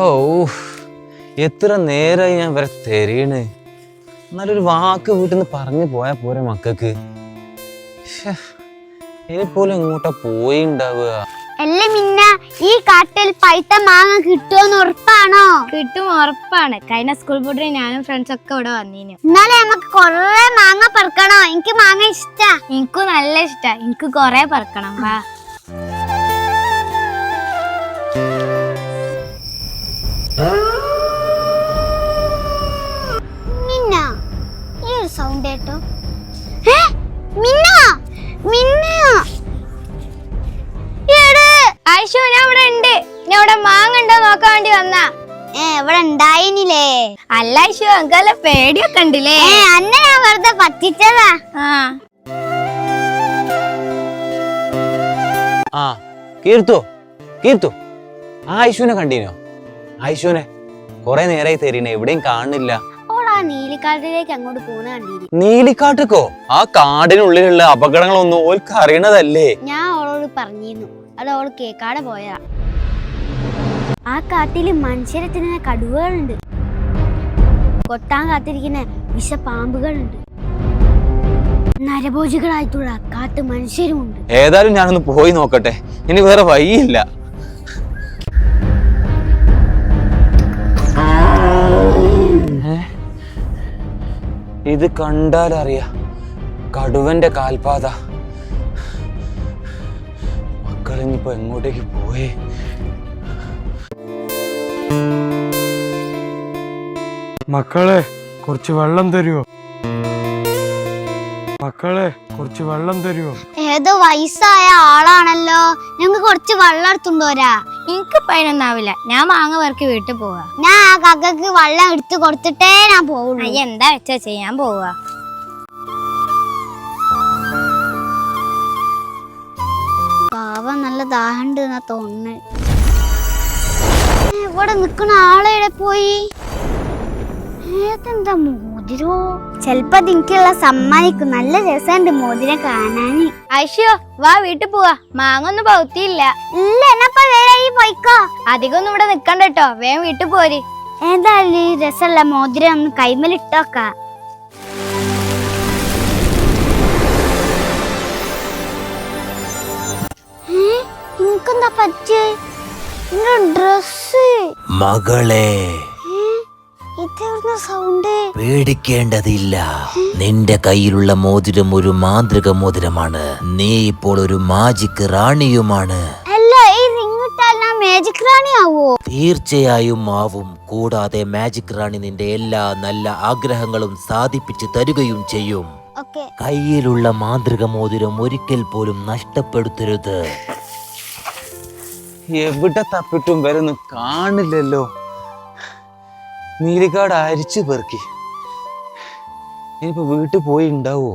ഓ എത്ര നേരമായി ഞാൻ വരെ തെരയണ്. എന്നാലൊരു വാക്ക് വീട്ടിൽ നിന്ന് പറഞ്ഞു പോയാ പോരെ മക്കൾക്ക്. ഇനിപ്പോലും എങ്ങോട്ടാ പോയി ഉണ്ടാവുക? അല്ലേ മിന്ന, ഈ കാട്ടിൽ പൈത്ത മാങ്ങ കിട്ടുമെന്ന് ഉറപ്പാണോ? കിട്ടും, ഉറപ്പാണ്. കഴിഞ്ഞ സ്കൂൾ പൂട്ടിന് ഞാനും ഫ്രണ്ട്സ് ഒക്കെ ഇവിടെ വന്നീനു. എന്നാലേ നമുക്ക് കൊറേ മാങ്ങ പറക്കണോ? എനിക്ക് മാങ്ങ ഇഷ്ടാ. എനിക്കും നല്ല ഇഷ്ടാ. എനിക്ക് കൊറേ പറക്കണം. വാ. മിന്ന, ഈ ഒരു സൗണ്ട് കേട്ടോ? മിന്ന, മിന്ന. ആയിഷോ, ഞാൻ ഇവിടെ ഉണ്ട്. ഞാൻ ഇവിടെ മാങ്ങ ഉണ്ടോ നോക്കാൻ വേണ്ടി വന്നാ. ഇവിടെ ഉണ്ടായിനില്ലേ? അല്ല ആയിഷോ, എനിക്കല്ല പേടിയൊക്കെ ഉണ്ടല്ലേ? അന്നെ ഞാൻ വെറുതെ പറ്റിച്ചതാ. ആ കീർത്തു, കീർത്തു, ആയിഷുവിനെ കണ്ടീനോ? ആയിഷുവിനെ കൊറേ നേരായി തരീനെ, എവിടെയും കാണുന്നില്ല. ഓളാ നീലിക്കാട്ടിലേക്ക് അങ്ങോട്ട് പോണ കണ്ടീനി. നീലിക്കാട്ടിക്കോ? ആ കാടിനുള്ളിലുള്ള അപകടങ്ങളൊന്നും ഓൾക്ക് അറിയണതല്ലേ? ഞാൻ ഓളോട് പറഞ്ഞിരുന്നു, അത് ഓള് കേക്കാടെ പോയതാ. ആ കാട്ടില് മനുഷ്യരെ തിന്നുന്ന കടുവകളുണ്ട്, കൊട്ടാൻ കാത്തിരിക്കുന്ന വിഷപ്പാമ്പുകളുണ്ട്, നരഭോജികളായിട്ടുള്ള കാട്ടു മനുഷ്യരുമുണ്ട്. ഏതായാലും ഞാനൊന്ന് പോയി നോക്കട്ടെ, ഇനി വേറെ വഴിയില്ല. ഇത് കണ്ടാലറിയാ കടുവന്റെ കാൽപാത. മക്കളിനിപ്പോ എങ്ങോട്ടേക്ക് പോയേ? മക്കളെ കുറച്ച് വെള്ളം തരുമോ? മക്കളെ കുറച്ച് വെള്ളം തരുമോ? ഏതോ വയസ്സായ ആളാണല്ലോ, ഞങ്ങക്ക് കുറച്ച് വെള്ളം എടുത്തുണ്ടോരാ? എനിക്ക് പതിനൊന്നാവില്ല. ഞാൻ മാങ്ങ പേർക്ക് വീട്ടിൽ പോവാ. ഞാൻ ആ കക്കക്ക് വെള്ളം എടുത്തു കൊടുത്തിട്ടേ ഞാൻ പോവുള്ളൂ. എന്താ വെച്ചാ ചെയ്യാൻ പോവാ. പാവം, നല്ല ദാഹണ്ട് എന്നാ തോന്നുന്നു. ഇവിടെ നിക്കണ ആളെവിടെ പോയി? ഏതെന്താ മോതിരോ? ചെലപ്പോ എനിക്കുള്ള സമ്മാനിക്കും. നല്ല രസമുണ്ട് മോതിരം കാണാന്. ആയിഷോ, വാ വീട്ടിൽ പോവാ. മാങ്ങ ഒന്നും പൗത്തിയില്ല. ഇല്ല, എന്നപ്പോ വേറെ പോയിക്കോ. അധികം ഒന്നും ഇവിടെ നിക്കണ്ട കേട്ടോ, വേഗം വീട്ടിൽ പോര്. ഏതായാലും ഈ രസമുള്ള മോതിരം ഒന്ന് കൈമലിട്ടോക്ക. എനിക്കെന്താ പറ്റേ? ഡ്രസ് മകളെ, ഇതെവിടുന്ന സൗണ്ട്? പേടിക്കേണ്ടതില്ല. നിന്റെ കയ്യിലുള്ള മോതിരം ഒരു മാന്ത്രിക മോതിരമാണ്. നീ ഇപ്പോൾ ഒരു മാജിക് റാണിയുമാണ്. അല്ല, ഈ റിംഗ് ഇട്ടാൽ ഞാൻ മാജിക് റാണി ആവോ? തീർച്ചയായും ആവും. കൂടാതെ മാജിക് റാണി നിന്റെ എല്ലാ നല്ല ആഗ്രഹങ്ങളും സാധിപ്പിച്ചു തരുകയും ചെയ്യും. കയ്യിലുള്ള മാന്ത്രിക മോതിരം ഒരിക്കൽ പോലും നഷ്ടപ്പെടുത്തരുത്. എവിടെ തപ്പിട്ടും വരൊന്നും കാണില്ലല്ലോ. നീലിക്കാട് അരിച്ചു പെറുക്കി. ഇനിയിപ്പോ വീട്ടിൽ പോയി ഉണ്ടാവോ?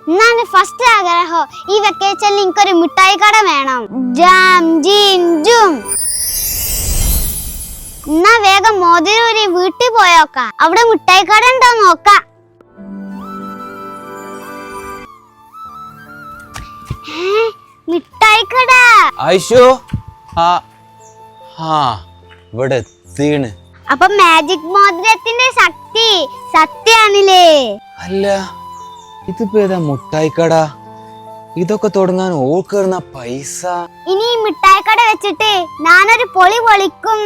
എന്നാണ് ഫസ്റ്റ് ആഗ്രഹം, ഈ വെക്കേഷനിൽ എനിക്കൊരു മിഠായി കട വേണം. ജാം ജീൻ ജും. എന്നാ വേഗം മോതിരൂരി വീട്ടിൽ പോയോക്കാം. അവിടെ മിഠായി കട ഉണ്ടോ നോക്കാം. മിഠായി കട. ആയിഷോ, ഇവിടെ എത്തിയാണ്. അപ്പൊ മാജിക് മോതിരത്തിന്റെ ശക്തി സത്യാണല്ലേ? അല്ല, ഇതിപ്പോ ഏതാ മുട്ടായിക്കട? ഇതൊക്കെ തുടങ്ങാൻ ഓൾക്കേറുന്ന പൈസ. ഇനി ഈ മിഠായി കട വെച്ചിട്ട് ഞാനൊരു പൊളി പൊളിക്കും.